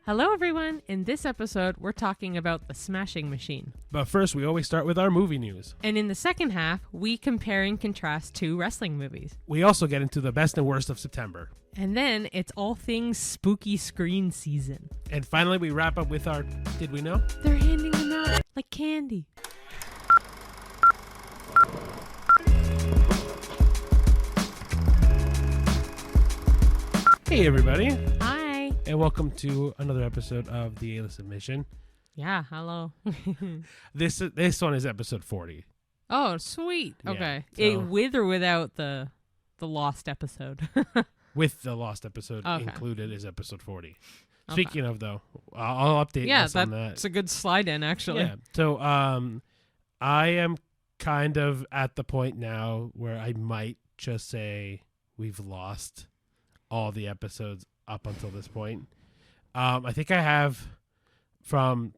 Hello, everyone. In this episode, we're talking about The Smashing Machine. But first, we always start with our movie news. And in the second half, we compare and contrast two wrestling movies. We also get into the best and worst of September. And then it's all things spooky screen season. And finally, we wrap up with our Did We Know? They're handing them out like candy. Hey, everybody. Hi. And welcome to another episode of The A-List Admission. Yeah, hello. This one is episode 40. Oh, sweet. Yeah, Okay. so- With or without the lost episode? With the lost episode Okay. included is episode 40. Okay. Speaking of, though, I'll update us on that. That's a good slide in, actually. Yeah. So I am kind of at the point now where I might just say we've lost all the episodes up until this point. I think I have from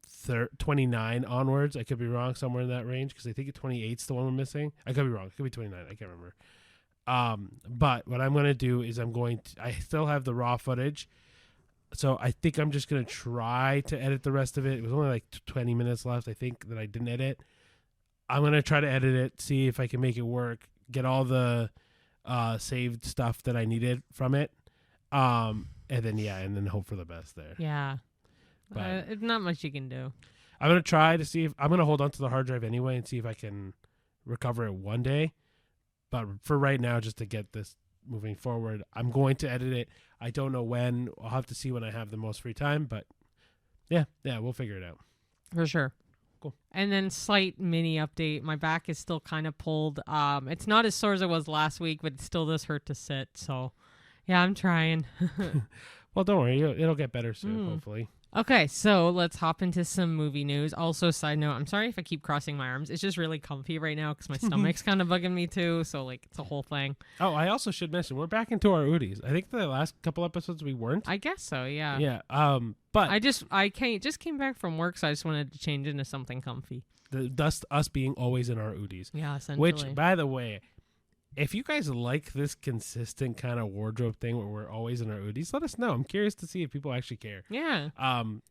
29 onwards. I could be wrong, somewhere in that range, because I think 28's the one we're missing. I could be wrong. It could be 29. I can't remember. But what I'm going to do is I still have the raw footage. So I think I'm just going to try to edit the rest of it. It was only like 20 minutes left, I think, that I didn't edit. I'm going to try to edit it, see if I can make it work, get all the saved stuff that I needed from it. And then hope for the best there. Yeah. But Not much you can do. I'm going to try to see if I'm going to hold on to the hard drive anyway and see if I can recover it one day. But for right now, just to get this moving forward, I'm going to edit it. I don't know when. I'll have to see when I have the most free time. But yeah, we'll figure it out. For sure. Cool. And then slight mini update. My back is still kind of pulled. It's not as sore as it was last week, but it still does hurt to sit. So yeah, I'm trying. Well, don't worry. It'll get better soon, hopefully. Okay, so let's hop into some movie news. Also, side note, I'm sorry if I keep crossing my arms. It's just really comfy right now because my stomach's kind of bugging me too. So, it's a whole thing. Oh, I also should mention, we're back into our Udis. I think the last couple episodes we weren't. I guess so, yeah. Yeah. But I just came back from work, so I just wanted to change into something comfy. thus us being always in our Udis. Yeah, essentially. Which, by the way, if you guys like this consistent kind of wardrobe thing where we're always in our Udis, let us know. I'm curious to see if people actually care. Yeah.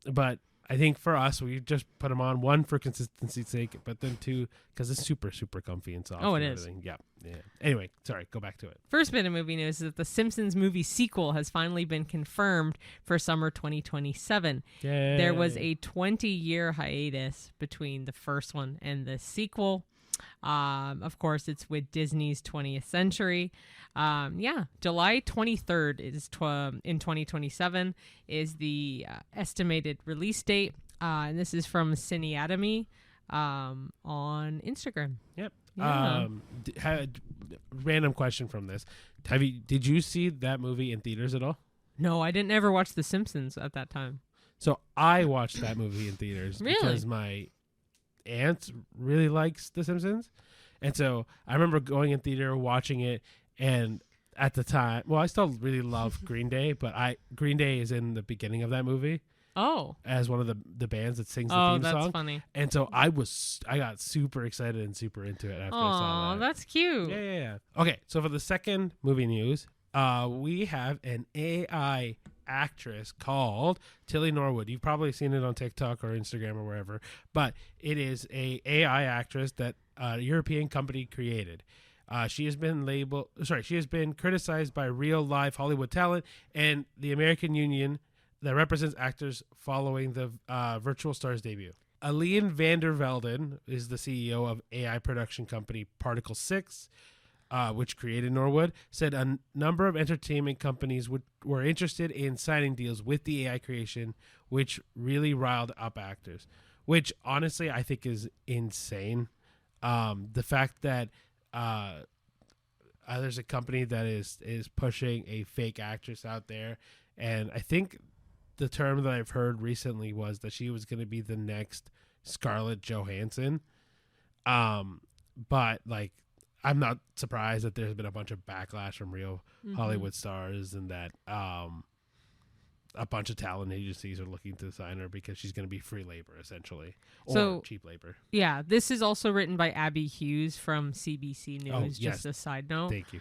But I think for us, we just put them on, one, for consistency's sake, but then two, because it's super, super comfy and soft. Oh, it and is. everything. Yeah. Anyway, sorry, go back to it. First bit of movie news is that the Simpsons movie sequel has finally been confirmed for summer 2027. Yay. There was a 20-year hiatus between the first one and the sequel. Of course, it's with Disney's 20th Century. July 23rd is in 2027 is the estimated release date. And this is from Cineatomy on Instagram. Yep. Yeah. Random question from this. Did you see that movie in theaters at all? No, I didn't ever watch The Simpsons at that time. So I watched that movie in theaters Really? because my aunt really likes The Simpsons. And so I remember going in theater, watching it, and at the time, well, I still really love Green Day, but Green Day is in the beginning of that movie Oh. as one of the bands that sings the Oh, theme that's song. funny. And so I got super excited and super into it after I saw Oh, that. that's cute. Yeah. Okay, so for the second movie news, we have an AI actress called Tilly Norwood. You've probably seen it on TikTok or Instagram or wherever, but it is a AI actress that a European company created. She has been criticized by real live Hollywood talent and the American Union that represents actors following the virtual star's debut. Aline van der Velden is the CEO of AI production company Particle 6, which created Norwood, said a number of entertainment companies were interested in signing deals with the AI creation, which really riled up actors, which honestly I think is insane. The fact that there's a company that is pushing a fake actress out there, and I think the term that I've heard recently was that she was going to be the next Scarlett Johansson. But I'm not surprised that there's been a bunch of backlash from real Hollywood stars, and that a bunch of talent agencies are looking to sign her because she's going to be free labor, essentially, or cheap labor. Yeah, this is also written by Abby Hughes from CBC News. Oh, yes. Just a side note. Thank you.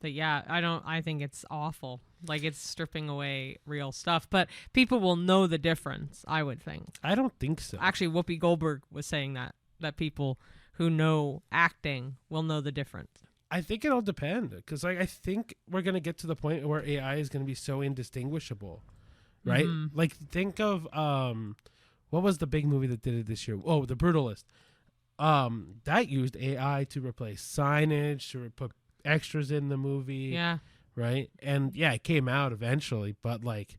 But yeah, I think it's awful. Like, it's stripping away real stuff. But people will know the difference, I would think. I don't think so. Actually, Whoopi Goldberg was saying that people who know acting will know the difference. I think it'll depend, because like I think we're gonna get to the point where AI is gonna be so indistinguishable, right? Mm-hmm. Like think of what was the big movie that did it this year? Oh, The Brutalist. That used AI to replace signage, to put extras in the movie. Yeah. Right. And yeah, it came out eventually, but like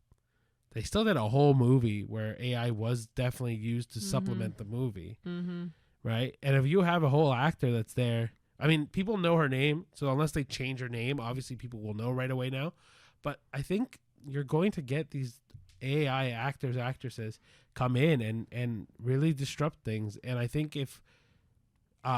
they still did a whole movie where AI was definitely used to supplement the movie. Mm-hmm. Right. And if you have a whole actor that's there, I mean, people know her name. So unless they change her name, obviously people will know right away now. But I think you're going to get these AI actors, actresses come in and really disrupt things. And I think if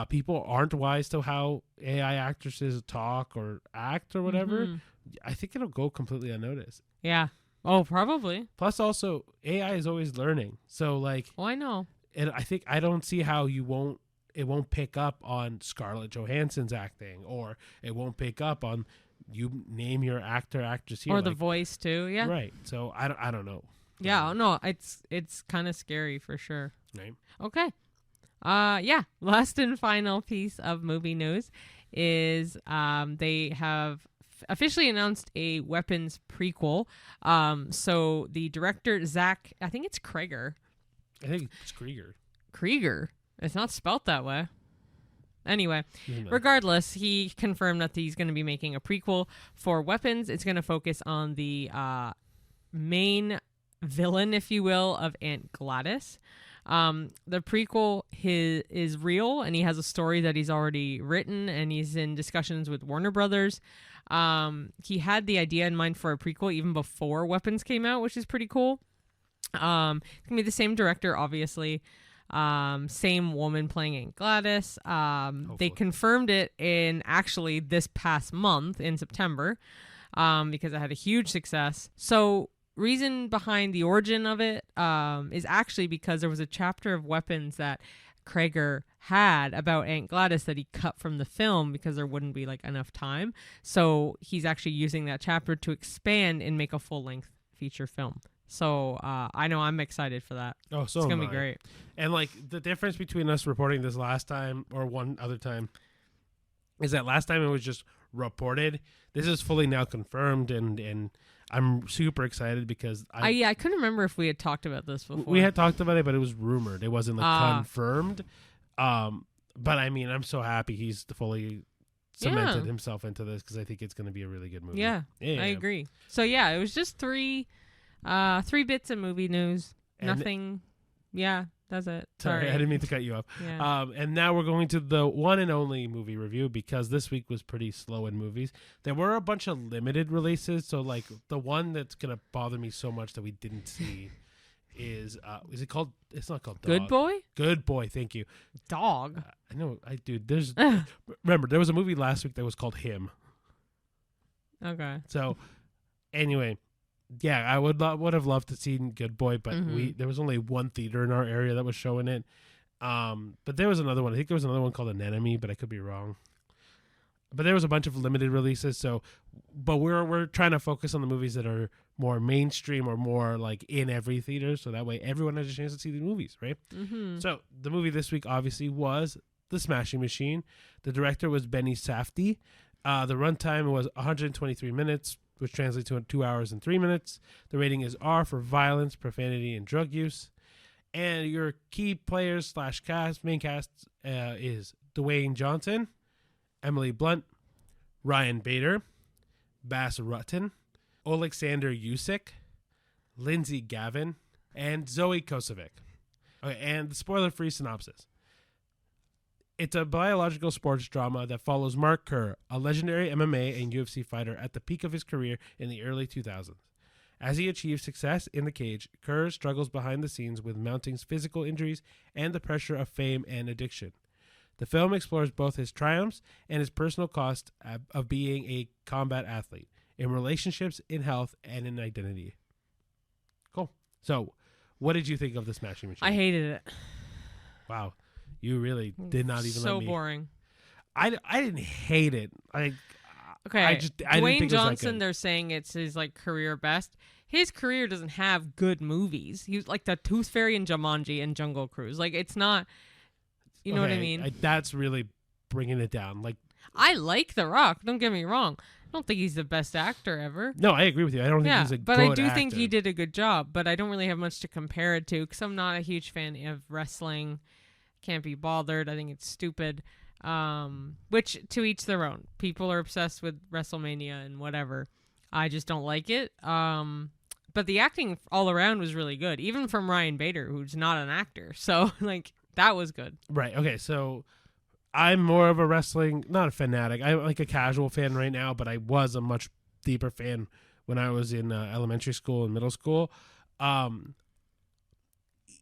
people aren't wise to how AI actresses talk or act or whatever, I think it'll go completely unnoticed. Yeah. Oh, probably. Plus, also, AI is always learning. So, like, Oh, I know. and I don't see how it won't pick up on Scarlett Johansson's acting, or it won't pick up on you name your actor, actress here. Or the voice, too. Yeah. Right. So, I don't know. Yeah. No, it's kind of scary for sure. Right. Okay. Yeah. Last and final piece of movie news is they have officially announced a Weapons prequel. So the director, Zach, I think it's Cregger. I think it's Cregger. Cregger. It's not spelt that way. Anyway, regardless, he confirmed that he's going to be making a prequel for Weapons. It's going to focus on the main villain, if you will, of Aunt Gladys. The prequel is real, and he has a story that he's already written, and he's in discussions with Warner Brothers. He had the idea in mind for a prequel even before Weapons came out, which is pretty cool. It's gonna be the same director, obviously. Same woman playing Aunt Gladys. They confirmed it in actually this past month in September, because it had a huge success. So reason behind the origin of it is actually because there was a chapter of Weapons that Cregger had about Aunt Gladys that he cut from the film because there wouldn't be like enough time. So he's actually using that chapter to expand and make a full-length feature film. So I know I'm excited for that. Oh, so it's gonna be great. And like the difference between us reporting this last time or one other time is that last time it was just reported. This is fully now confirmed, and I'm super excited because I couldn't remember if we had talked about this before. We had talked about it, but it was rumored. It wasn't like confirmed. But I mean, I'm so happy he's fully cemented himself into this because I think it's going to be a really good movie. Yeah, I agree. So yeah, it was just three bits of movie news. Nothing. Yeah, that's it. Sorry, I didn't mean to cut you off. Yeah. And now we're going to the one and only movie review because this week was pretty slow in movies. There were a bunch of limited releases, so like the one that's gonna bother me so much that we didn't see is it called? It's not called Dog. Good Boy. Good Boy. Thank you. Dog. I know. There's remember there was a movie last week that was called Him. Okay. So anyway. Yeah, I would have loved to see Good Boy, but there was only one theater in our area that was showing it. But there was another one. I think there was another one called Anemone, but I could be wrong. But there was a bunch of limited releases. But we're trying to focus on the movies that are more mainstream or more like in every theater, so that way everyone has a chance to see the movies, right? Mm-hmm. So the movie this week obviously was The Smashing Machine. The director was Benny Safdie. The runtime was 123 minutes. Which translates to 2 hours and 3 minutes. The rating is R for violence, profanity, and drug use. And your key players / main cast is Dwayne Johnson, Emily Blunt, Ryan Bader, Bas Rutten, Alexander Usyk, Lindsay Gavin, and Zoe Kosovic. Okay, and the spoiler-free synopsis. It's a biological sports drama that follows Mark Kerr, a legendary MMA and UFC fighter at the peak of his career in the early 2000s. As he achieves success in the cage, Kerr struggles behind the scenes with mounting physical injuries and the pressure of fame and addiction. The film explores both his triumphs and his personal cost of being a combat athlete, in relationships, in health, and in identity. Cool. So, what did you think of The Smashing Machine? I hated it. Wow. You really did not even let me. So boring. I didn't hate it. Okay, I didn't Dwayne think it was that Johnson, good. they're saying it's his like career best. His career doesn't have good movies. He was like the Tooth Fairy and Jumanji and Jungle Cruise. Like it's not, you know what I mean? That's really bringing it down. Like, I like The Rock. Don't get me wrong. I don't think he's the best actor ever. no, I agree with you. I don't think Yeah, he's a but good I do think actor. he did a good job. But I don't really have much to compare it to because I'm not a huge fan of wrestling. Can't be bothered. I think it's stupid. Which to each their own. People are obsessed with WrestleMania and whatever. I just don't like it. But the acting all around was really good, even from Ryan Bader, who's not an actor. So like that was good. Right. Okay. So I'm more of a wrestling, not a fanatic. I'm like a casual fan right now, but I was a much deeper fan when I was in elementary school and middle school.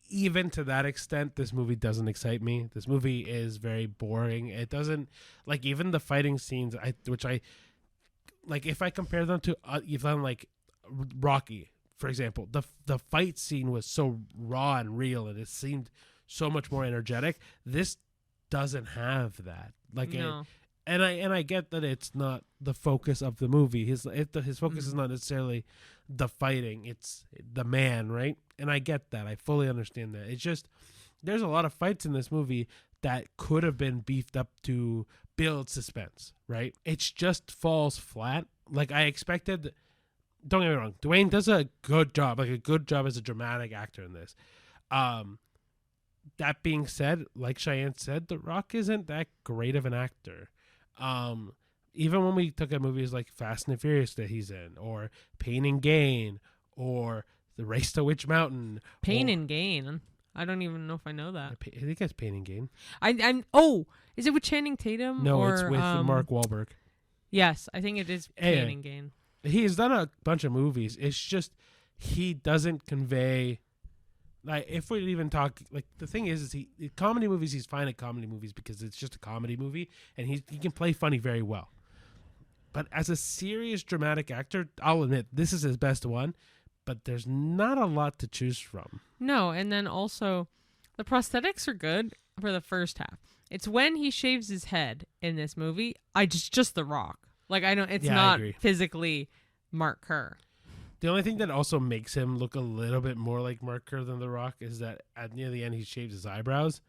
Even to that extent, this movie doesn't excite me. This movie is very boring. It doesn't, like, even the fighting scenes, which I like, if I compare them to even like Rocky, for example, the fight scene was so raw and real, and it seemed so much more energetic. This doesn't have that. Like, No. and I get that it's not the focus of the movie. His focus is not necessarily the fighting. It's the man, right? And I get that. I fully understand that. It's just there's a lot of fights in this movie that could have been beefed up to build suspense, right? It just falls flat. Like I expected. Don't get me wrong. Dwayne does a good job, like a good job as a dramatic actor in this. That being said, like Cheyenne said, The Rock isn't that great of an actor. Even when we took at movies like Fast and Furious that he's in, or Pain and Gain, or The Race to Witch Mountain. Pain and Gain. I don't even know if I know that. I think it's Pain and Gain. Is it with Channing Tatum? No, or, it's with Mark Wahlberg. Yes, I think it is Pain and Gain. He's done a bunch of movies. It's just he doesn't convey. Like, if we even talk, like, the thing is comedy movies, he's fine at comedy movies because it's just a comedy movie, and he can play funny very well. But as a serious dramatic actor, I'll admit, this is his best one, but there's not a lot to choose from. No, and then also, the prosthetics are good for the first half. It's when he shaves his head in this movie, just The Rock. Like, it's not physically Mark Kerr. The only thing that also makes him look a little bit more like Mark Kerr than The Rock is that near the end he shaves his eyebrows.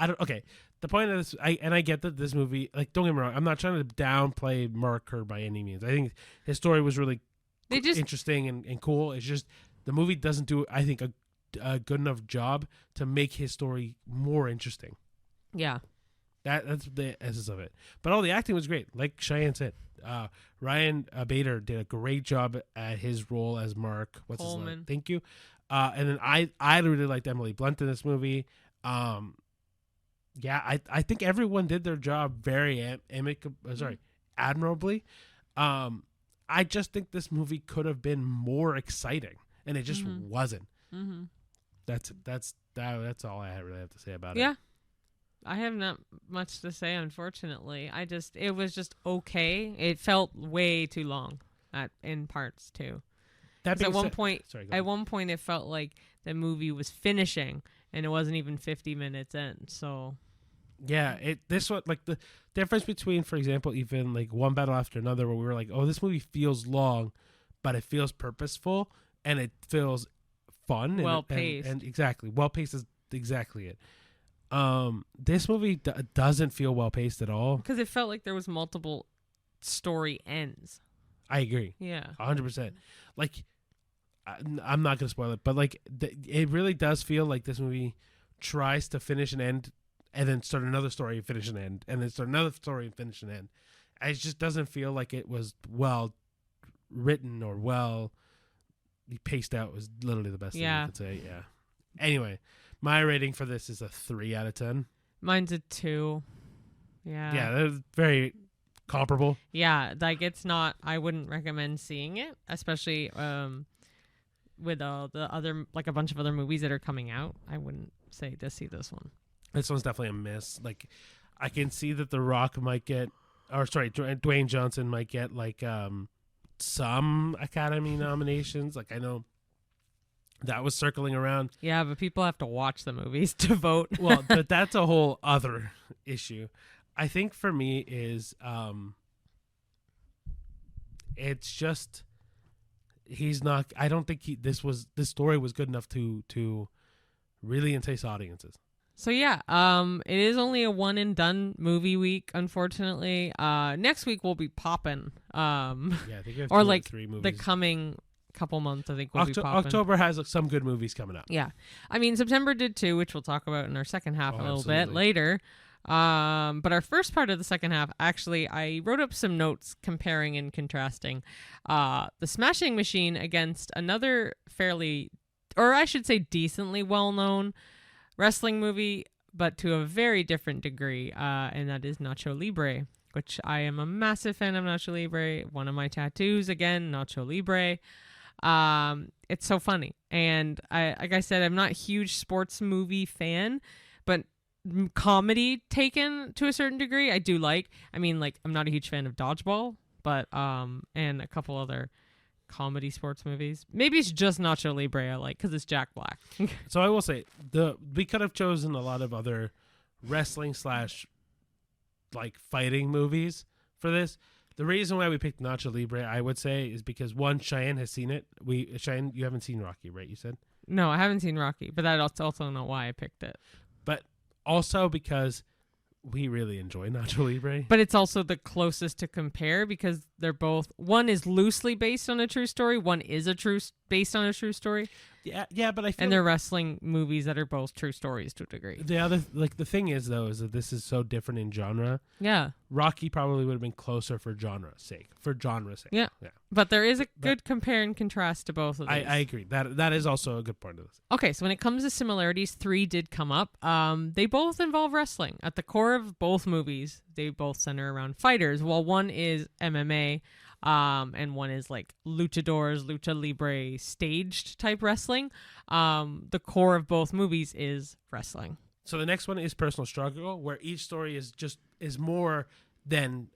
Okay. The point of this, I get that this movie, like, don't get me wrong, I'm not trying to downplay Mark Kerr by any means. I think his story was really interesting and cool. It's just the movie doesn't do, I think, a good enough job to make his story more interesting. Yeah. That's the essence of it. But all the acting was great. Like Cheyenne said, Ryan Bader did a great job at his role as Mark. What's Coleman. his name? Thank you. And then I really liked Emily Blunt in this movie. I think everyone did their job very admirably. I just think this movie could have been more exciting, and it just wasn't. Mm-hmm. That's all I really have to say about it. Yeah. I have not much to say, unfortunately. It was just okay. It felt way too long in parts too. At one point, it felt like the movie was finishing, and it wasn't even 50 minutes in. So, yeah, this one, like, the difference between, for example, even like One Battle After Another, where we were like, oh, this movie feels long, but it feels purposeful and it feels fun, well paced, and exactly, well paced is exactly it. This movie doesn't feel well paced at all because it felt like there was multiple story ends. I agree. Yeah, 100%. Like, I'm not gonna spoil it, but like, it really does feel like this movie tries to finish an end, and then start another story and finish an end, and then start another story and finish an end. And it just doesn't feel like it was well written or well paced out. Was literally the best thing I could say. Yeah. Anyway. My rating for this is a 3 out of 10. Mine's a 2. Yeah. Yeah, they're very comparable. Yeah, like it's not. I wouldn't recommend seeing it, especially with all the other, like a bunch of other movies that are coming out. I wouldn't say to see this one. This one's definitely a miss. Like, I can see that The Rock might get, Dwayne Johnson might get like some Academy nominations. Like, I know. That was circling around. Yeah, but people have to watch the movies to vote. Well, but that's a whole other issue. I think for me is it's just he's not. I don't think this story was good enough to really entice audiences. So yeah, it is only a one and done movie week, unfortunately. Next week will be popping. Yeah, I think we have or 2 like 3 movies. the coming couple months, I think will be popping. October has some good movies coming up. Yeah, I mean September did too, which we'll talk about in our second half a little bit later. But our first part of the second half, actually, I wrote up some notes comparing and contrasting the Smashing Machine against another fairly, or I should say decently well-known wrestling movie, but to a very different degree, and that is Nacho Libre, which I am a massive fan of. Nacho Libre, one of my tattoos, again, Nacho Libre. It's so funny, and like I said, I'm not a huge sports movie fan, but comedy taken to a certain degree I do like. I mean, like, I'm not a huge fan of Dodgeball, but and a couple other comedy sports movies. Maybe it's just Nacho Libre I like because it's Jack Black. So I will say we could have chosen a lot of other wrestling / like fighting movies for this. The reason why we picked Nacho Libre, I would say, is because one, Cheyenne has seen it. Cheyenne, you haven't seen Rocky, right? You said no, I haven't seen Rocky, but that's also not why I picked it. But also because we really enjoy Nacho Libre. But it's also the closest to compare because they're both, one is loosely based on a true story, one is based on a true story. Yeah, but I feel and they're wrestling movies that are both true stories to a degree. The thing is though is that this is so different in genre. Yeah. Rocky probably would have been closer for genre's sake. Yeah. But there is a good compare and contrast to both of these. I agree. That is also a good part of this. Okay, so when it comes to similarities, 3 did come up. They both involve wrestling. At the core of both movies, they both center around fighters. While one is MMA, and one is like luchadors, lucha libre, staged type wrestling. The core of both movies is wrestling. So the next one is personal struggle, where each story is more than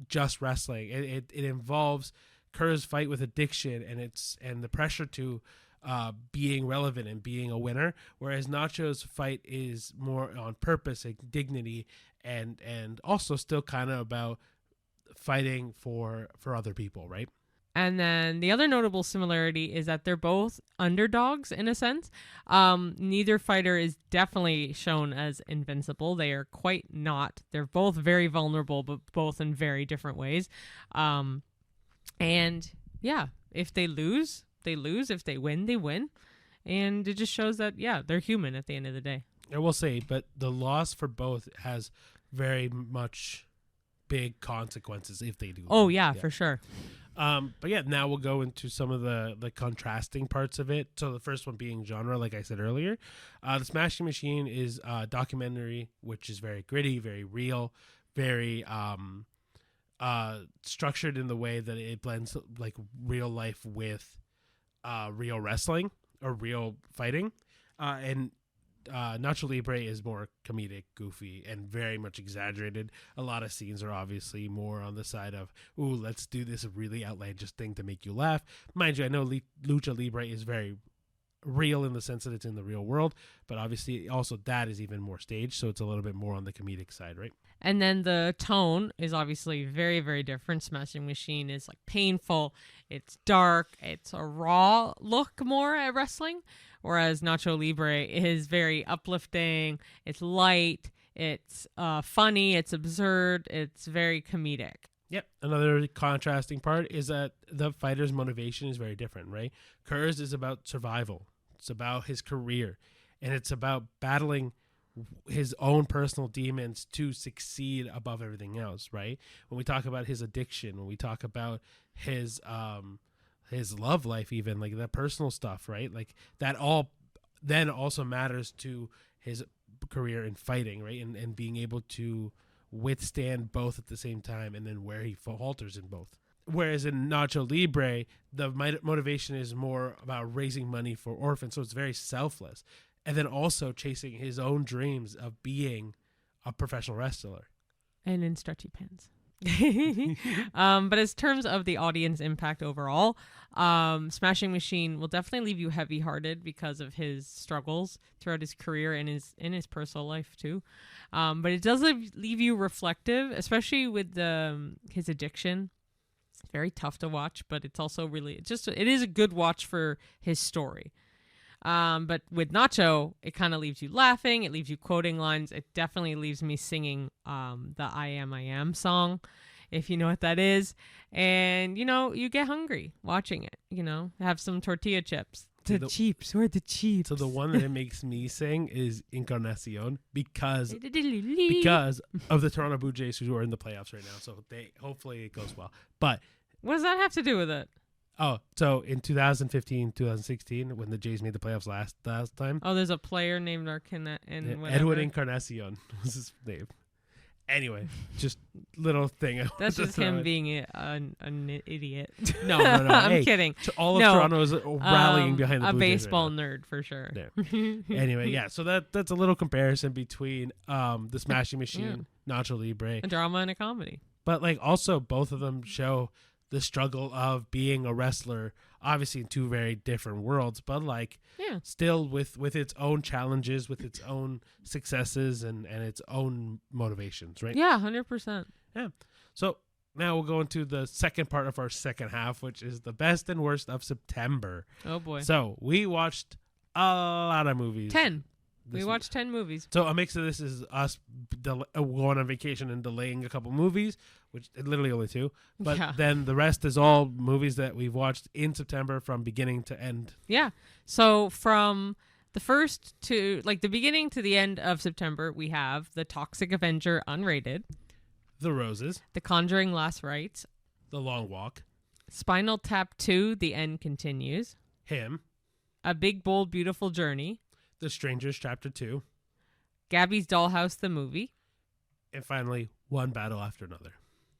just wrestling. It involves Kerr's fight with addiction and the pressure to being relevant and being a winner, whereas Nacho's fight is more on purpose and dignity and also still kind of about fighting for other people, right? And then the other notable similarity is that they're both underdogs in a sense. Neither fighter is definitely shown as invincible. They are quite not. They're both very vulnerable, but both in very different ways. And yeah, if they lose, they lose. If they win, they win. And it just shows that, yeah, they're human at the end of the day. I will say, but the loss for both has very much big consequences if they do. Oh, yeah, for sure. But yeah, now we'll go into some of the contrasting parts of it. So the first one being genre, like I said earlier. The Smashing Machine is a documentary, which is very gritty, very real, very structured in the way that it blends like real life with real wrestling or real fighting. And Nacho Libre is more comedic, goofy, and very much exaggerated. A lot of scenes are obviously more on the side of, ooh, let's do this really outlandish thing to make you laugh. Mind you, I know Lucha Libre is very real in the sense that it's in the real world, but obviously also that is even more staged, so it's a little bit more on the comedic side, right? And then the tone is obviously very, very different. Smashing Machine is like painful, it's dark, it's a raw look more at wrestling, whereas Nacho Libre is very uplifting, it's light, it's funny, it's absurd, it's very comedic. Yep. Another contrasting part is that the fighter's motivation is very different, right? Kerr's is about survival. It's about his career. And it's about battling his own personal demons to succeed above everything else, right? When we talk about his addiction, when we talk about his love life, even like that personal stuff, right? Like that all then also matters to his career in fighting, right? And being able to withstand both at the same time, and then where he falters in both. Whereas in Nacho Libre, the motivation is more about raising money for orphans, so it's very selfless. And then also chasing his own dreams of being a professional wrestler. And in stretchy pants. But as terms of the audience impact overall, Smashing Machine will definitely leave you heavy-hearted because of his struggles throughout his career and his personal life too. But it does leave you reflective, especially with his addiction. It's very tough to watch, but it's also it is a good watch for his story. But with Nacho, it kind of leaves you laughing. It leaves you quoting lines. It definitely leaves me singing the I Am song, if you know what that is. And, you get hungry watching it, have some tortilla chips. We're the cheaps. So the one that it makes me sing is Encarnacion because of the Toronto Blue Jays who are in the playoffs right now. So hopefully it goes well. But what does that have to do with it? Oh, so in 2015, 2016, when the Jays made the playoffs last time. Oh, there's a player named Edwin Encarnacion was his name. Anyway, just little thing. That's just him being an idiot. No. I'm kidding. All of Toronto is rallying behind the Blue Jays baseball nerd for sure. Yeah. Anyway, yeah. So that's a little comparison between the Smashing Machine, Nacho Libre, a drama and a comedy. But also both of them show the struggle of being a wrestler, obviously in two very different worlds, but still with its own challenges, with its own successes and its own motivations, right? Yeah, 100%. Yeah. So now we'll go into the second part of our second half, which is the best and worst of September. Oh boy. So we watched a lot of movies. 10. We watched 10 movies. So a mix of this is us going on vacation and delaying a couple movies, which literally only 2. But then the rest is all movies that we've watched in September from beginning to end. Yeah. So from the first to the beginning to the end of September, we have The Toxic Avenger unrated, The Roses, The Conjuring Last Rites, The Long Walk, Spinal Tap 2, The End Continues, Him, A Big Bold Beautiful Journey, The Strangers Chapter 2, Gabby's Dollhouse the movie, and finally One Battle After Another.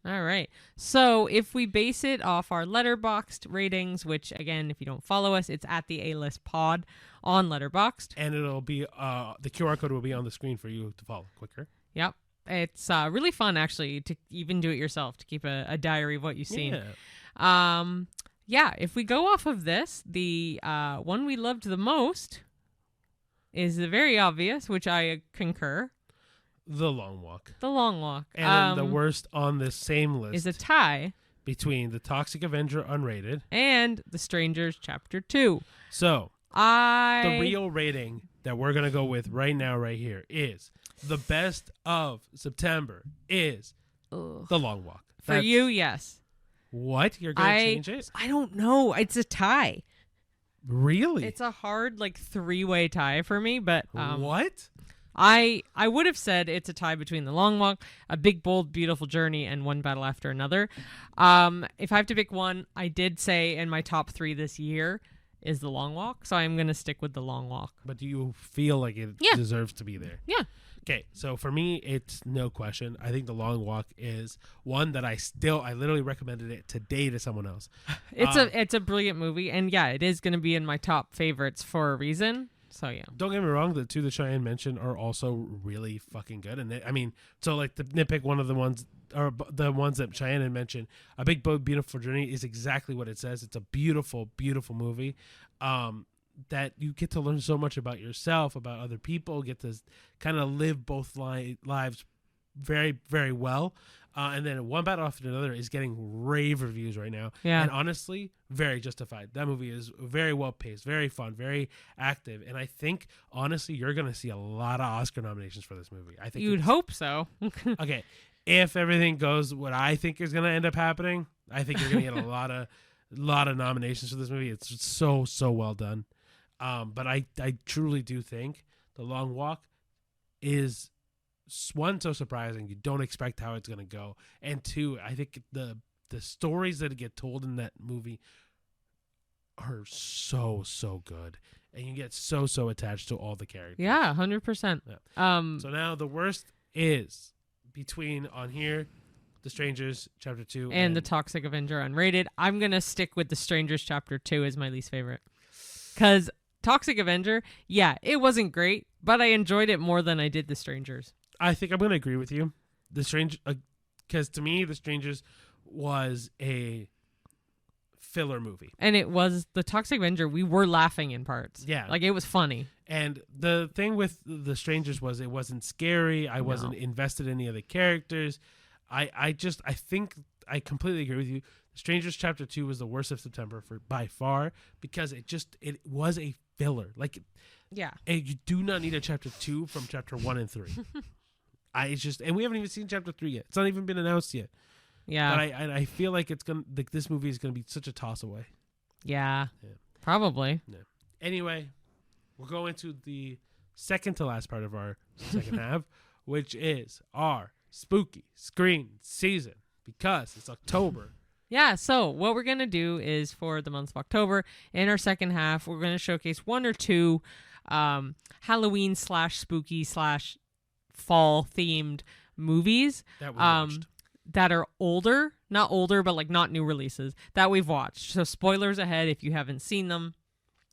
All right. So if we base it off our Letterboxd ratings, which again, if you don't follow us, it's at the A-List Pod on Letterboxd. And it'll be the QR code will be on the screen for you to follow quicker. Yep. It's really fun actually to even do it yourself, to keep a diary of what you've seen. Yeah. If we go off of this, the one we loved the most is very obvious, which I concur. The Long Walk. The Long Walk. And then the worst on this same list is a tie between The Toxic Avenger unrated and The Strangers Chapter 2. So, the real rating that we're going to go with right now, right here, is the best of September is The Long Walk. For you, yes. What? You're going to change it? I don't know. It's a tie. Really? It's a hard, 3-way tie for me, but... what? I would have said it's a tie between The Long Walk, A Big Bold Beautiful Journey, and One Battle After Another. If I have to pick one, I did say in my top 3 this year is The Long Walk, so I'm going to stick with The Long Walk. But do you feel like it deserves to be there? Yeah. Okay, so for me, it's no question. I think The Long Walk is one that I literally recommended it today to someone else. It's a brilliant movie, and yeah, it is going to be in my top favorites for a reason. So yeah. Don't get me wrong, the 2 that Cheyenne mentioned are also really fucking good. And to nitpick one of the ones, or the ones that Cheyenne had mentioned, A Big Bold Beautiful Journey is exactly what it says. It's a beautiful, beautiful movie. That you get to learn so much about yourself, about other people, get to kind of live both lives very, very well. And then One Battle After Another is getting rave reviews right now. Yeah. And honestly, very justified. That movie is very well paced, very fun, very active. And I think, honestly, you're going to see a lot of Oscar nominations for this movie. I think you'd hope so. Okay. If everything goes what I think is going to end up happening, I think you're going to get a lot of nominations for this movie. It's so, so well done. But I truly do think The Long Walk is, one, so surprising. You don't expect how it's going to go. And 2, I think the stories that get told in that movie are so, so good. And you get so, so attached to all the characters. Yeah, 100%. Yeah. So now the worst is between on here, The Strangers Chapter 2 and The Toxic Avenger unrated. I'm going to stick with The Strangers Chapter 2 as my least favorite. Because Toxic Avenger, yeah, it wasn't great, but I enjoyed it more than I did The Strangers. I think I'm going to agree with you. Because to me, The Strangers was a filler movie. And it was The Toxic Avenger. We were laughing in parts. Yeah. Like, it was funny. And the thing with The Strangers was it wasn't scary. I wasn't invested in any of the characters. I think I completely agree with you. The Strangers Chapter 2 was the worst of September by far because it was a filler. Like, yeah. you do not need a Chapter 2 from Chapter 1 and 3. And we haven't even seen Chapter 3 yet. It's not even been announced yet. Yeah. But I feel like this movie is gonna be such a toss away. Yeah. Probably. Yeah. Anyway, we'll go into the second to last part of our second half, which is our spooky screen season because it's October. Yeah, so what we're going to do is for the month of October, in our second half, we're going to showcase one or two Halloween / spooky / fall themed movies That we watched. that are older, not older, but like not new releases that we've watched. So spoilers ahead if you haven't seen them.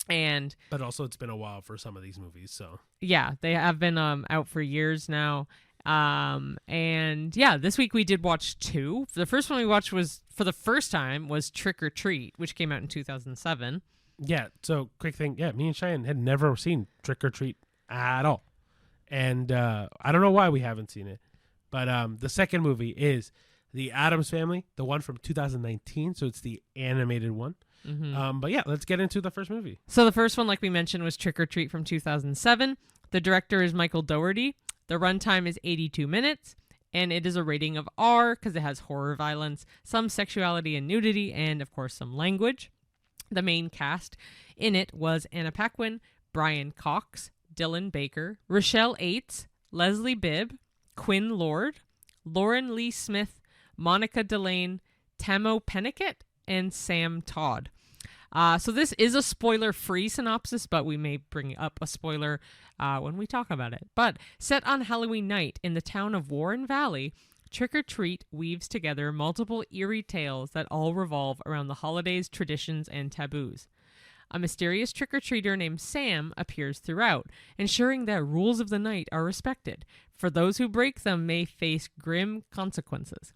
But also it's been a while for some of these movies, so yeah, they have been out for years now. And yeah, this week we did watch two. The first one we watched was for the first time was Trick or Treat, which came out in 2007. Yeah, so quick thing. Yeah, me and Cheyenne had never seen Trick or Treat at all. And I don't know why we haven't seen it. But the second movie is The Addams Family, the one from 2019. So it's the animated one. Mm-hmm. But yeah, let's get into the first movie. So the first one, like we mentioned, was Trick or Treat from 2007. The director is Michael Dougherty. The runtime is 82 minutes. And it is a rating of R because it has horror violence, some sexuality and nudity, and of course some language. The main cast in it was Anna Paquin, Brian Cox, Dylan Baker, Rochelle Aites, Leslie Bibb, Quinn Lord, Lauren Lee Smith, Monica Delane, Tamo Pennicott, and Sam Todd. So this is a spoiler-free synopsis, but we may bring up a spoiler when we talk about it. But set on Halloween night in the town of Warren Valley, Trick or Treat weaves together multiple eerie tales that all revolve around the holidays, traditions, and taboos. A mysterious trick-or-treater named Sam appears throughout, ensuring that rules of the night are respected, for those who break them may face grim consequences.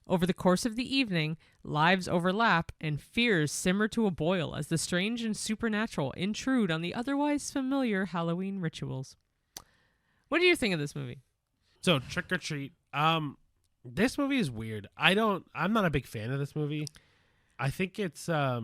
Over the course of the evening, lives overlap and fears simmer to a boil as the strange and supernatural intrude on the otherwise familiar Halloween rituals. What do you think of this movie? So Trick or Treat, this movie is weird. I'm not a big fan of this movie. I think it's I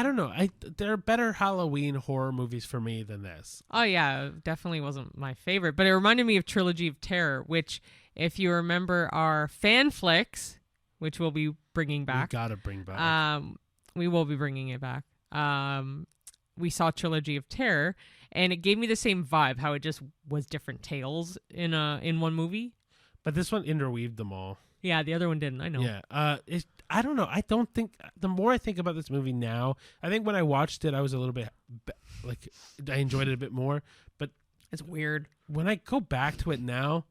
don't know. There are better Halloween horror movies for me than this. Oh yeah, it definitely wasn't my favorite, but it reminded me of Trilogy of Terror, which, if you remember our fan flicks, which we'll be bringing back. We gotta bring back. We will be bringing it back. We saw Trilogy of Terror, and it gave me the same vibe, how it just was different tales in one movie. But this one interweaved them all. Yeah, the other one didn't. I know. Yeah. I don't know. I don't think. The more I think about this movie now, I think when I watched it, I was a little bit like I enjoyed it a bit more. But It's weird. when I go back to it now,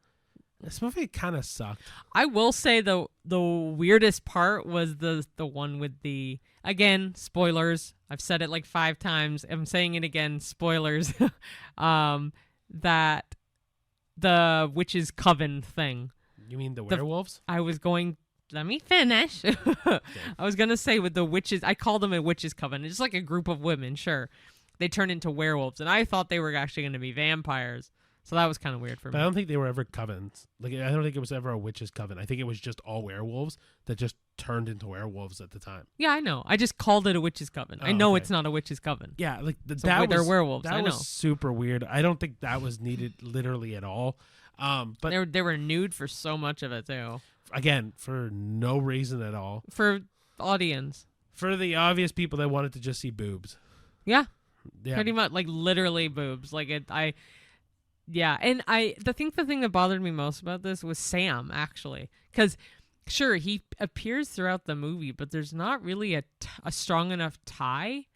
this movie kind of sucked. I will say the weirdest part was the one with the, again, spoilers. I've said it like 5 times. I'm saying it again, spoilers. That the witch's coven thing. You mean the werewolves? Let me finish. I was going to say with the witches, I call them a witch's coven. It's just like a group of women, sure. They turn into werewolves, and I thought they were actually going to be vampires. So that was kind of weird for me. But I don't think they were ever covens. Like, I don't think it was ever a witch's coven. I think it was just all werewolves that just turned into werewolves at the time. Yeah, I know. I just called it a witch's coven. I know it's not a witch's coven. Yeah, like they're werewolves. That was super weird. I don't think that was needed literally at all. But they were nude for so much of it too. Again, for no reason at all. For audience. For the obvious people that wanted to just see boobs. Yeah. Yeah. Pretty much, like, literally boobs. Like, yeah. And the thing that bothered me most about this was Sam, actually. Because, sure, he appears throughout the movie, but there's not really a strong enough tie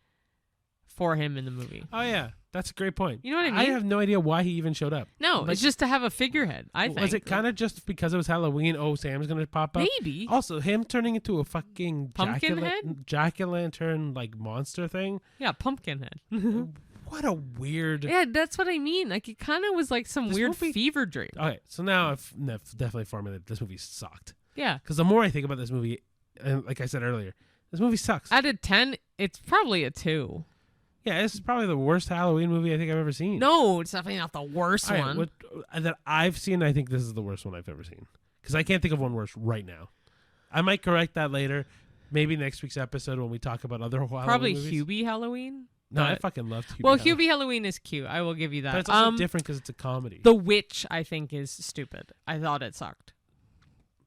for him in the movie. Oh, yeah. That's a great point. You know what I mean? I have no idea why he even showed up. No, it's just to have a figurehead, I think. Was it kind of just because it was Halloween? Oh, Sam's going to pop up? Maybe. Also, him turning into a fucking Pumpkin head? jack-o'-lantern, like, monster thing. Yeah, pumpkin head. What a weird. Yeah, that's what I mean. Like, it kind of was like some This weird movie- fever dream. Okay, so now I've definitely formulated this movie sucked. Yeah. Because the more I think about this movie, and like I said earlier, this movie sucks. Out of 10, it's probably a 2. Yeah, this is probably the worst Halloween movie I think I've ever seen. No, it's definitely not the worst All right, one. what, that I've seen, I think this is the worst one I've ever seen. Because I can't think of one worse right now. I might correct that later. Maybe next week's episode when we talk about other Halloween Probably movies. Hubie Halloween. No, I but- fucking loved Hubie. Well, Halloween. Hubie Halloween is cute. I will give you that. But it's also different because it's a comedy. The Witch, I think, is stupid. I thought it sucked.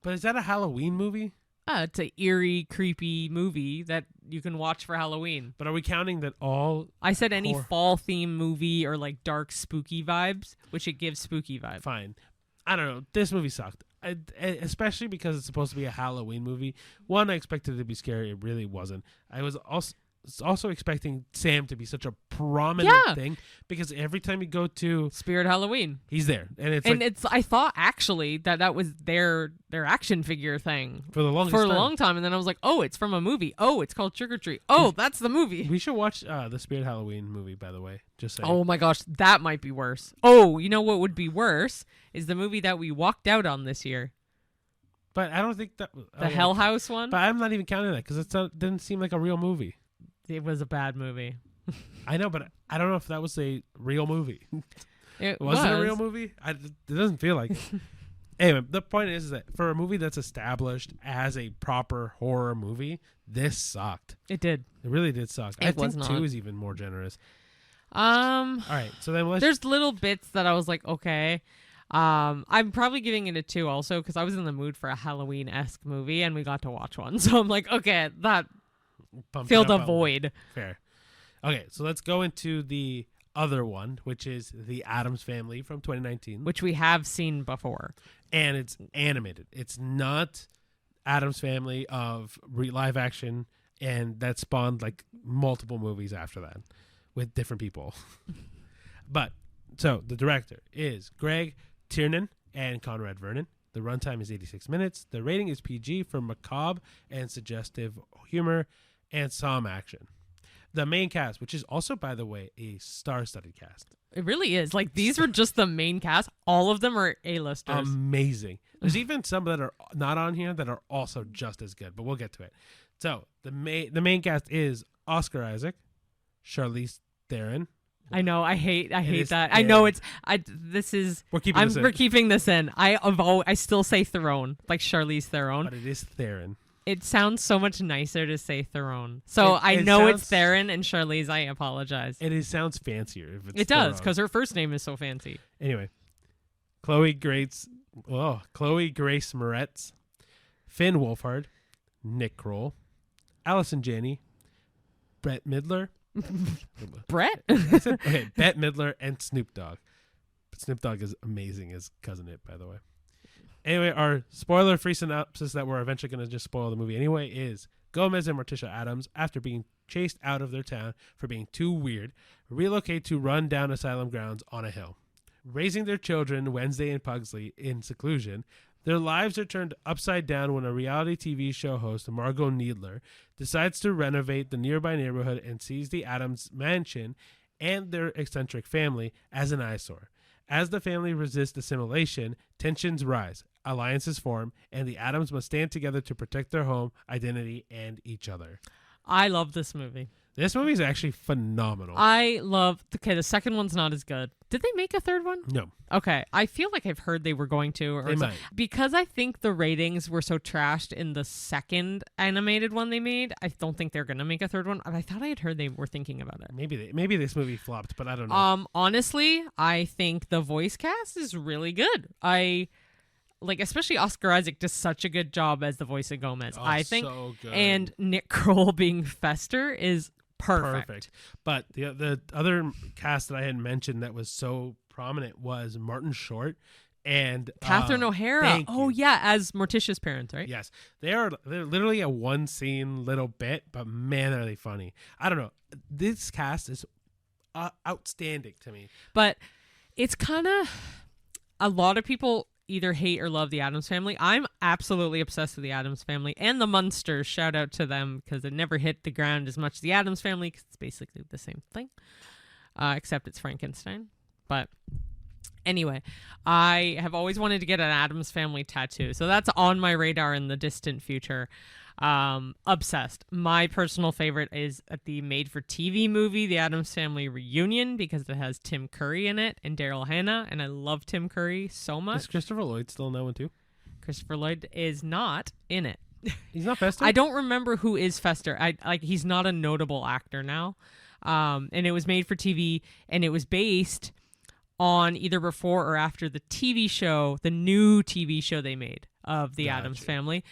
But is that a Halloween movie? It's an eerie, creepy movie that you can watch for Halloween. But are we counting that all... I said any Horror. fall-themed movie or like dark, spooky vibes, which it gives spooky vibes. Fine. I don't know. This movie sucked. Especially because it's supposed to be a Halloween movie. One, I expected it to be scary. It really wasn't. I was also expecting Sam to be such a prominent Yeah. thing because every time you go to... Spirit Halloween. He's there. And it's And like, it's I thought actually that was their action figure thing for the longest for a time. long time, and then I was like, oh, it's from a movie. Oh, it's called Trick or Treat. Oh, that's the movie. We should watch the Spirit Halloween movie, by the way. Just saying. Oh my gosh, that might be worse. Oh, you know what would be worse is the movie that we walked out on this year, But I don't think that... the Hell House one. But I'm not even counting that because it didn't seem like a real movie. It was a bad movie. I know, but I don't know if that was a real movie. It Was it a real movie? It doesn't feel like it. Anyway, the point is that for a movie that's established as a proper horror movie, this sucked. It did. It really did suck. It I was think not. 2 is even more generous. Um, All right, so then let's... there's little bits that I was like, okay. I'm probably giving it a 2 also because I was in the mood for a Halloween-esque movie and we got to watch one. So I'm like, okay, that bump filled it a up void. Fair. Okay, so let's go into the other one, which is the Addams Family from 2019. Which we have seen before. And it's animated. It's not Addams Family of live action, and that spawned like multiple movies after that with different people. But so the director is Greg Tiernan and Conrad Vernon. The runtime is 86 minutes. The rating is PG for macabre and suggestive humor and some action. The main cast, which is also, by the way, a star-studded cast. It really is. Like, these were just the main cast. All of them are A-listers. Amazing. There's even some that are not on here that are also just as good, but we'll get to it. So the main cast is Oscar Isaac, Charlize Theron. I know. I hate is that. I Theron. know it's. This is. We're keeping this in. We're keeping this in. I still say Theron, like Charlize Theron. But it is Theron. It sounds so much nicer to say Theron. So I it know it's sounds- Theron and Charlize. I apologize. Sounds fancier if it's It does Theron. because her first name is so fancy. Anyway, Chloe Grace Moretz, Finn Wolfhard, Nick Kroll, Allison Janney, Bette Midler. Brett. Okay, Bette Midler and Snoop Dogg. But Snoop Dogg is amazing as Cousin It, by the way. Anyway, our spoiler-free synopsis that we're eventually going to just spoil the movie anyway is Gomez and Morticia Addams, after being chased out of their town for being too weird, relocate to run-down asylum grounds on a hill. Raising their children, Wednesday and Pugsley, in seclusion, their lives are turned upside down when a reality TV show host, Margot Needler, decides to renovate the nearby neighborhood and sees the Addams mansion and their eccentric family as an eyesore. As the family resists assimilation, tensions rise, alliances form, and the Addams must stand together to protect their home, identity, and each other. I love this movie. This movie is actually phenomenal. I love. Okay, the second one's not as good. Did they make a third one? No. Okay, I feel like I've heard they were going to, or They might. because I think the ratings were so trashed in the second animated one they made. I don't think they're gonna make a third one. I thought I had heard they were thinking about it. Maybe this movie flopped, but I don't know. Honestly, I think the voice cast is really good. Especially Oscar Isaac does such a good job as the voice of Gomez. I think, so good. and Nick Kroll being Fester is perfect. But the other cast that I had mentioned that was so prominent was Martin Short and Catherine O'Hara. thank Oh you. yeah, as Morticia's parents, right? Yes, they're literally a one scene little bit, but man, are they funny. I don't know. This cast is outstanding to me. But it's kind of a lot of people either hate or love the Addams Family. I'm absolutely obsessed with the Addams Family and the Munsters. Shout out to them because it never hit the ground as much as the Addams Family because it's basically the same thing. except it's Frankenstein. But anyway, I have always wanted to get an Addams Family tattoo, so that's on my radar in the distant future. Obsessed. My personal favorite is at the made-for-TV movie, The Addams Family Reunion, because it has Tim Curry in it and Daryl Hannah, and I love Tim Curry so much. Is Christopher Lloyd still in that one too? Christopher Lloyd is not in it. He's not Fester? I don't remember who is Fester. He's not a notable actor now. And it was made for TV, and it was based on either before or after the TV show, the new TV show they made of the Addams Family.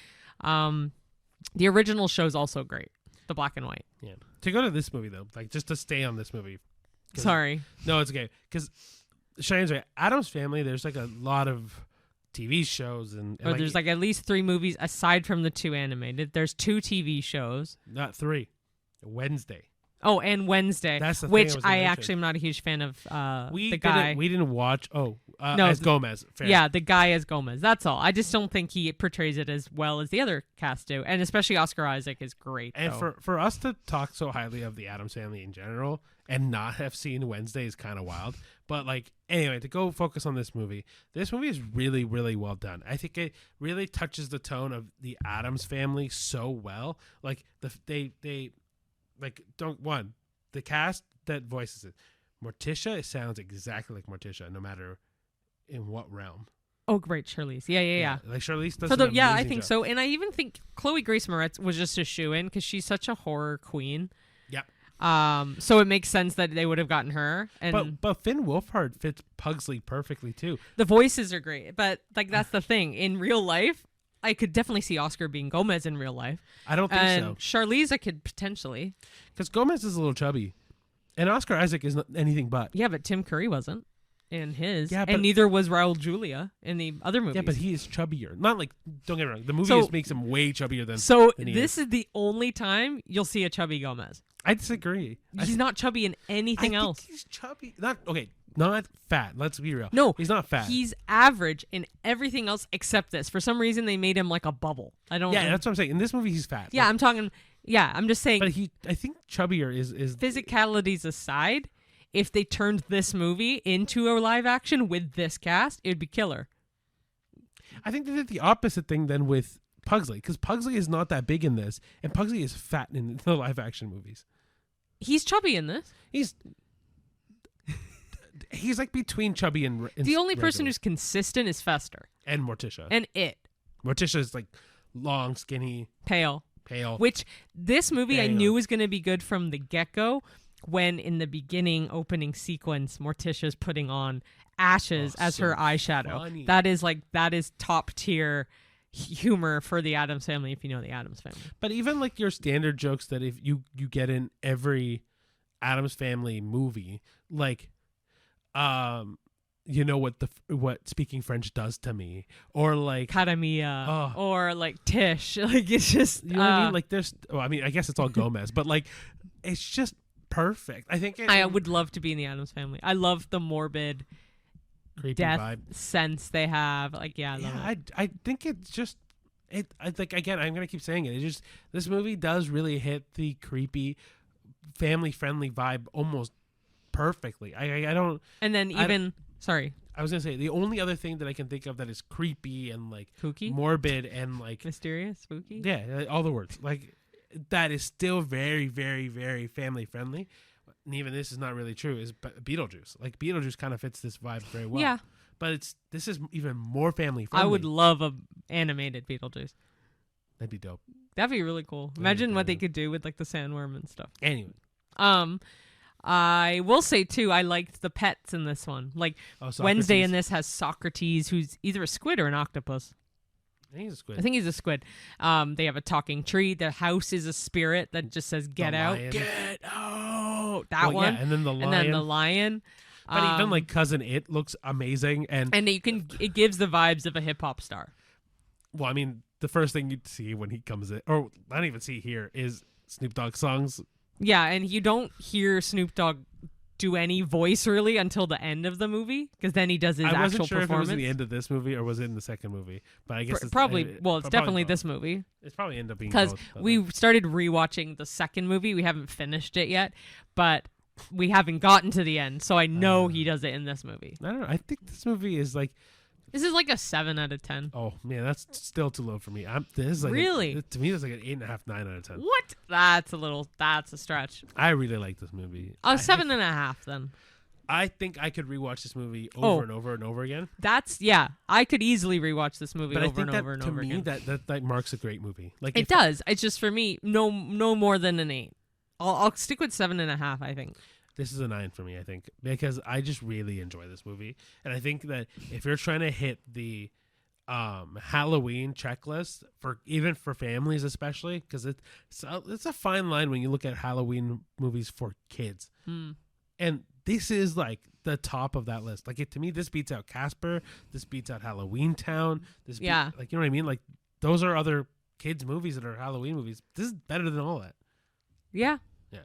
The original show is also great, the black and white. Yeah. To go to this movie though, like just to stay on this movie. Sorry. No, it's okay. Because Cheyenne's right. Addams Family, there's like a lot of TV shows and Or there's like at least 3 movies aside from the 2 animated. There's 2 TV shows. Not 3. Wednesday. Oh, and Wednesday, That's the thing which I was gonna I mention. actually am not a huge fan of. We the guy. We didn't watch. No, as Gomez. Fair. Yeah, the guy as Gomez. That's all. I just don't think he portrays it as well as the other cast do, and especially Oscar Isaac is great. And though. for us to talk so highly of the Addams Family in general and not have seen Wednesday is kind of wild. But like anyway, to go focus on this movie is really, really well done. I think it really touches the tone of the Addams Family so well. Like they like the cast that voices it. Morticia, it sounds exactly like Morticia, no matter in what realm. Oh, great, Charlize. Yeah. Like Charlize does. I think so, and I even think Chloe Grace Moretz was just a shoe-in because she's such a horror queen. Yeah. So it makes sense that they would have gotten her. And but Finn Wolfhard fits Pugsley perfectly too. The voices are great, but like that's the thing. In real life, I could definitely see Oscar being Gomez in real life. I don't think so. Charlize, I could potentially. Because Gomez is a little chubby, and Oscar Isaac is not anything but. Yeah, but Tim Curry wasn't in his. Yeah, and neither was Raul Julia in the other movies. Yeah, but he is chubbier. Not like, don't get me wrong, the movie makes him way chubbier than. So than this is the only time you'll see a chubby Gomez. I disagree. He's not chubby in anything else. He's chubby. Not fat. Let's be real. No, he's not fat. He's average in everything else except this. For some reason, they made him like a bubble. I don't. Yeah, that's what I'm saying. In this movie, he's fat. Yeah, I'm talking. Yeah, I'm just saying. But I think chubbier is physicalities aside. If they turned this movie into a live action with this cast, it'd be killer. I think they did the opposite thing then with Pugsley, because Pugsley is not that big in this, and Pugsley is fat in the live action movies. He's chubby in this. He's like between chubby and the only regular. person who's consistent is Fester and Morticia. And Morticia is like long, skinny, pale. Which this movie I knew was going to be good from the get-go. When in the beginning opening sequence, Morticia's putting on ashes as her eyeshadow. Funny. That is top tier humor for the Addams Family, if you know the Addams Family. But even like your standard jokes that if you get in every Addams Family movie, like you know what speaking French does to me, or like Academia, or like Tish, like it's just you know what I mean. Like there's, I guess it's all Gomez, but like it's just perfect. I think I would love to be in the Addams Family. I love the morbid, creepy death vibe sense they have. Like I love it. I think it's just I think again I'm gonna keep saying it. It's just this movie does really hit the creepy, family friendly vibe almost perfectly. I don't. And then sorry. I was gonna say the only other thing that I can think of that is creepy and like kooky, morbid and like mysterious, spooky. Yeah, all the words like that is still very, very, very family friendly. And even this is not really true. Is Beetlejuice? Like Beetlejuice kind of fits this vibe very well. Yeah, but this is even more family friendly. I would love a animated Beetlejuice. That'd be dope. That'd be really cool. Imagine what they could do with like the sandworm and stuff. Anyway, I will say too, I liked the pets in this one. Like Wednesday in this has Socrates, who's either a squid or an octopus. I think he's a squid. I think he's a squid. They have a talking tree. The house is a spirit that just says "Get out, get out." That one, yeah, and then the lion. But even like Cousin It looks amazing, and it gives the vibes of a hip hop star. Well, I mean, the first thing you'd see when he comes in, or I don't even see here, is Snoop Dogg songs. Yeah, and you don't hear Snoop Dogg do any voice really until the end of the movie, because then he does his actual performance. I wasn't sure if it was in the end of this movie or was it in the second movie, but I guess it's definitely this movie. It's probably end up being because we started rewatching the second movie. We haven't finished it yet, but we haven't gotten to the end, so I know he does it in this movie. I don't know. I think this movie is like. This is like a 7 out of 10. Oh man, that's still too low for me. This is like Really? to me, it's like an 8.5, 9 out of 10. What? That's a stretch. I really like this movie. 7.5 then. I think I could rewatch this movie over and over and over again. I could easily rewatch this movie but over I think and over and over again. To me, that marks a great movie. Like it does. It's just for me, no more than an 8. I'll stick with 7.5. I think. This is a 9 for me, I think, because I just really enjoy this movie. And I think that if you're trying to hit the Halloween checklist, even for families especially, because it's a fine line when you look at Halloween movies for kids. And this is like the top of that list. Like to me, this beats out Casper. This beats out Halloween Town. Like, you know what I mean? Like those are other kids' movies that are Halloween movies. This is better than all that. Yeah. Yeah.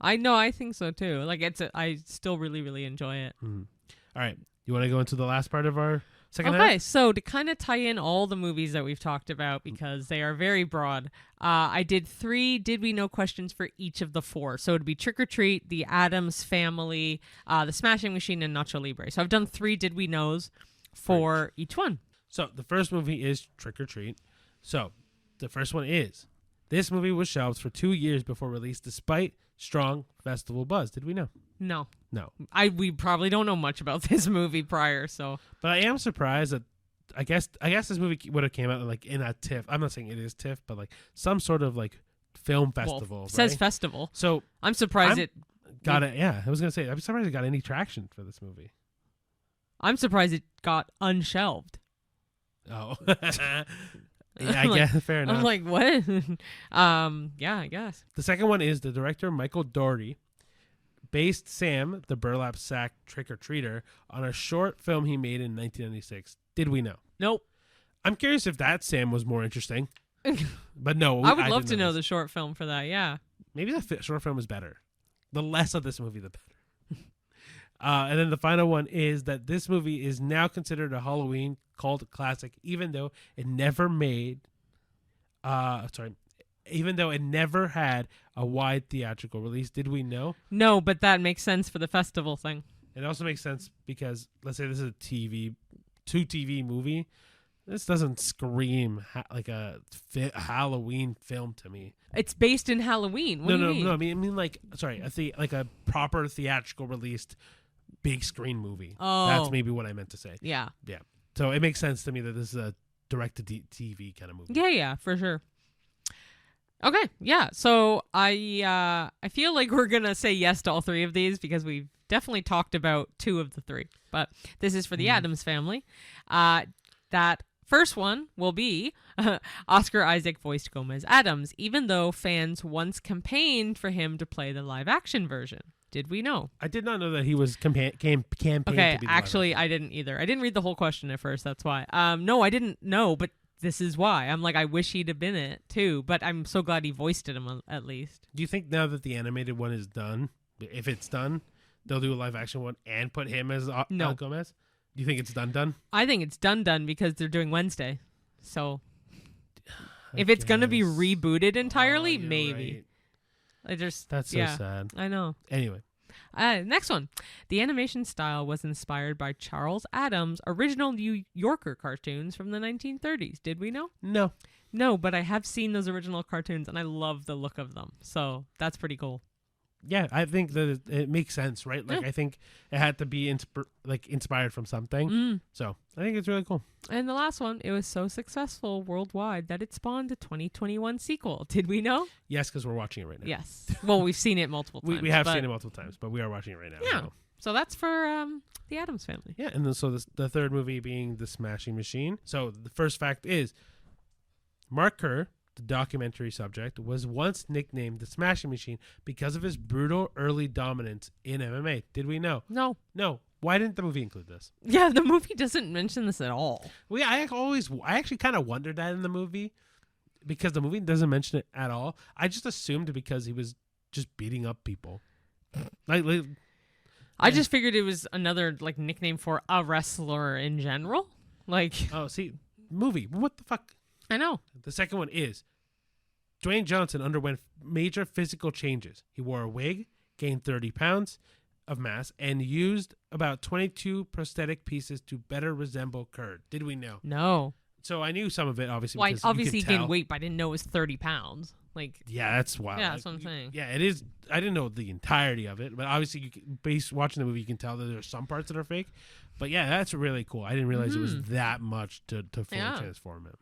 I know. I think so too. Like I still really, really enjoy it. All right. You want to go into the last part of our second half? Okay. So to kind of tie in all the movies that we've talked about, because they are very broad, I did 3 Did We Know questions for each of the 4. So it'd be Trick or Treat, the Addams Family, the Smashing Machine, and Nacho Libre. So I've done 3 Did We Knows for each one. So the first movie is Trick or Treat. So the first one is, this movie was shelved for 2 years before release despite strong festival buzz. Did we know? No. We probably don't know much about this movie prior, so. But I am surprised that I guess this movie would have came out like in a TIFF. I'm not saying it is TIFF, but like some sort of like film festival. Well, it says festival. So I'm surprised it got it. Yeah, I was gonna say I'm surprised it got any traction for this movie. I'm surprised it got unshelved. Oh. Yeah, I guess fair enough. I'm like, what? Yeah, I guess. The second one is the director Michael Dougherty based Sam, the burlap sack trick-or-treater, on a short film he made in 1996. Did we know? Nope. I'm curious if that Sam was more interesting. But no. I would love to know the short film for that, yeah. Maybe the short film is better. The less of this movie, the better. And then the final one is that this movie is now considered a Halloween cult classic, even though it never had a wide theatrical release. Did we know? No, but that makes sense for the festival thing. It also makes sense because, let's say this is a TV movie. This doesn't scream like a Halloween film to me. It's based in Halloween. What do you mean? No. I mean like a proper theatrical released big screen movie. Oh, that's maybe what I meant to say. Yeah. So it makes sense to me that this is a direct-to-TV kind of movie. Yeah, for sure. Okay, yeah. So I feel like we're gonna say yes to all 3 of these because we've definitely talked about 2 of the 3. But this is for the Addams Family. That first one will be Oscar Isaac voiced Gomez Addams, even though fans once campaigned for him to play the live-action version. Did we know? I did not know that he was campaigned Okay, to be actually, I didn't either. I didn't read the whole question at first. That's why. No, I didn't know, but this is why. I'm like, I wish he'd have been it too, but I'm so glad he voiced it at least. Do you think now that the animated one is done, if it's done, they'll do a live action one and put him as Gomez? Do you think it's done? I think it's done because they're doing Wednesday. So if it's going to be rebooted entirely, maybe. Right. That's so sad. I know. Anyway. Next one. The animation style was inspired by Charles Addams' original New Yorker cartoons from the 1930s. Did we know? No, but I have seen those original cartoons, and I love the look of them. So that's pretty cool. Yeah, I think that it makes sense, right? Like, I think it had to be inspired from something. So I think it's really cool. And the last one, it was so successful worldwide that it spawned a 2021 sequel. Did we know? Yes, because we're watching it right now. Yes. Well, we've seen it multiple times. We have seen it multiple times, but we are watching it right now. Yeah. So that's for the Addams Family. Yeah, and then the third movie being The Smashing Machine. So the first fact is Mark Kerr, the documentary subject, was once nicknamed the Smashing Machine because of his brutal early dominance in MMA. Did we know? No. Why didn't the movie include this? Yeah, the movie doesn't mention this at all. Well, I actually kind of wondered that in the movie because the movie doesn't mention it at all. I just assumed because he was just beating up people. I just figured it was another nickname for a wrestler in general. Movie. What the fuck? I know. The second one is Dwayne Johnson underwent major physical changes. He wore a wig. gained 30 pounds of mass, and used about 22 prosthetic pieces to better resemble Kurt. Did we know? No. So I knew some of it, obviously. Well, because obviously you he can gained tell. weight, but I didn't know it was 30 pounds. Like, Yeah, that's wild. yeah, that's what I'm saying. Yeah, it is. I didn't know the entirety of it, but obviously, based watching the movie, you can tell that there's some parts that are fake. But yeah, that's really cool. I didn't realize it was that much to fully transform him.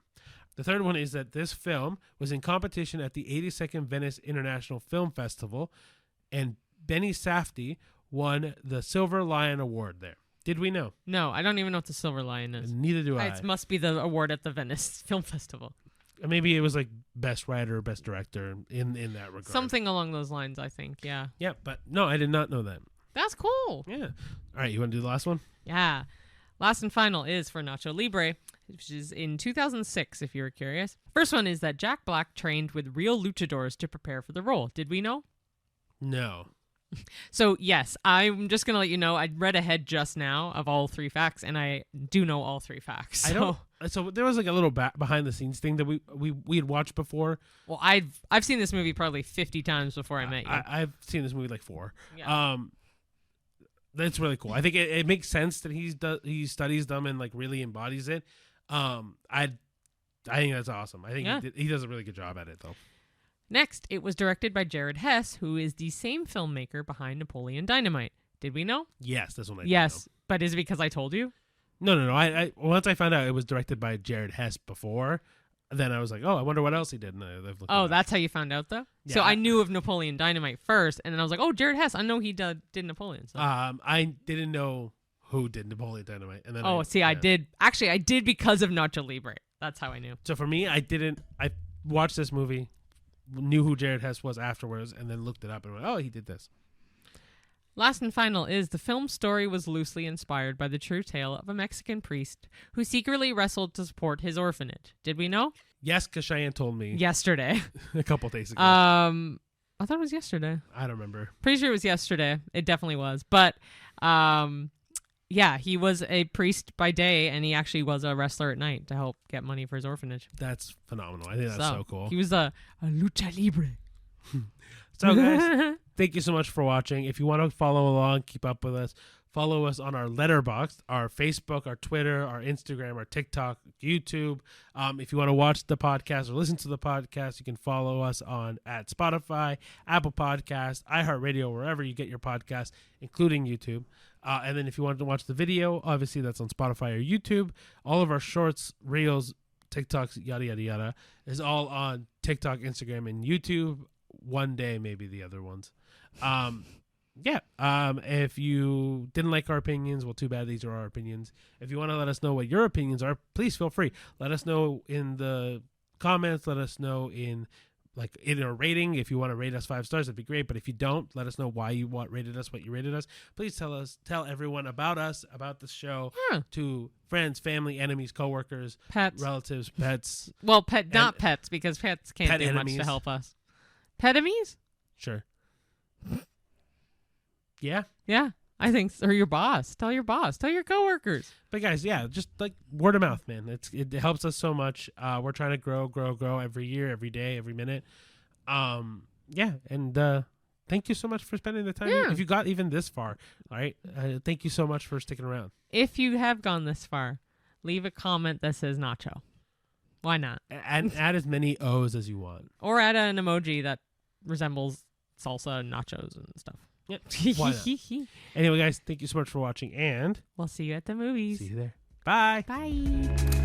The third one is that this film was in competition at the 82nd Venice International Film Festival, and Benny Safdie won the Silver Lion Award there. Did we know? No, I don't even know what the Silver Lion is. Neither do I. It must be the award at the Venice Film Festival. Maybe it was like best writer, best director in that regard. Something along those lines, I think. Yeah. Yeah, but no, I did not know that. That's cool. Yeah. All right, you want to do the last one? Yeah. Last and final is for Nacho Libre, which is in 2006, if you were curious. First one is that Jack Black trained with real luchadors to prepare for the role. Did we know? No. So, yes, I'm just going to let you know, I read ahead just now of all 3 facts, and I do know all 3 facts. So there was like a little behind the scenes thing that we had watched before. Well, I've seen this movie probably 50 times before I met you. I've seen this movie like 4. Yeah. That's really cool. I think it makes sense that he studies them and like really embodies it. I think that's awesome. I think he does a really good job at it though. Next, it was directed by Jared Hess, who is the same filmmaker behind Napoleon Dynamite. Did we know? Yes, this one I did Yes, know. but is it because I told you? No. I once I found out it was directed by Jared Hess before, then I was like, oh, I wonder what else he did. And I've looked that's how you found out, though? Yeah, so I knew of Napoleon Dynamite first, and then I was like, oh, Jared Hess. I know he did Napoleon. So. I didn't know who did Napoleon Dynamite. And then I did. Actually, I did because of Nacho Libre. That's how I knew. So for me, I watched this movie, knew who Jared Hess was afterwards, and then looked it up and went, oh, he did this. Last and final is the film's story was loosely inspired by the true tale of a Mexican priest who secretly wrestled to support his orphanage. Did we know? Yes, because Cheyenne told me yesterday. a couple days ago. I thought it was yesterday. I don't remember. Pretty sure it was yesterday. It definitely was. But yeah, he was a priest by day, and he actually was a wrestler at night to help get money for his orphanage. That's phenomenal. I think that's so cool. He was a lucha libre. So guys, thank you so much for watching. If you want to follow along, keep up with us, follow us on our Letterboxd, our Facebook, our Twitter, our Instagram, our TikTok, YouTube. If you want to watch the podcast or listen to the podcast, you can follow us at Spotify, Apple Podcasts, iHeartRadio, wherever you get your podcasts, including YouTube. And then if you want to watch the video, obviously that's on Spotify or YouTube. All of our shorts, reels, TikToks, yada, yada, yada, is all on TikTok, Instagram, and YouTube. One day, maybe the other ones. If you didn't like our opinions, well, too bad. These are our opinions. If you want to let us know what your opinions are, please feel free. Let us know in the comments. Let us know in a rating. If you want to rate us 5 stars, that'd be great. But if you don't, let us know why you rated us, what you rated us. Please tell everyone about us, about the show, to friends, family, enemies, coworkers, pets, relatives, pets. Well, not pets, because pets can't do enemies. much to help us. Pet-emies? Sure. Yeah. Yeah, I think so. Or your boss. Tell your boss. Tell your coworkers. But guys, yeah, just like word of mouth, man. It helps us so much. We're trying to grow every year, every day, every minute. And thank you so much for spending the time. Yeah. If you got even this far, all right, thank you so much for sticking around. If you have gone this far, leave a comment that says nacho. Why not? Add as many O's as you want. Or add an emoji that resembles salsa and nachos and stuff. Yep. Why not? Anyway, guys, thank you so much for watching, and we'll see you at the movies. See you there. Bye. Bye.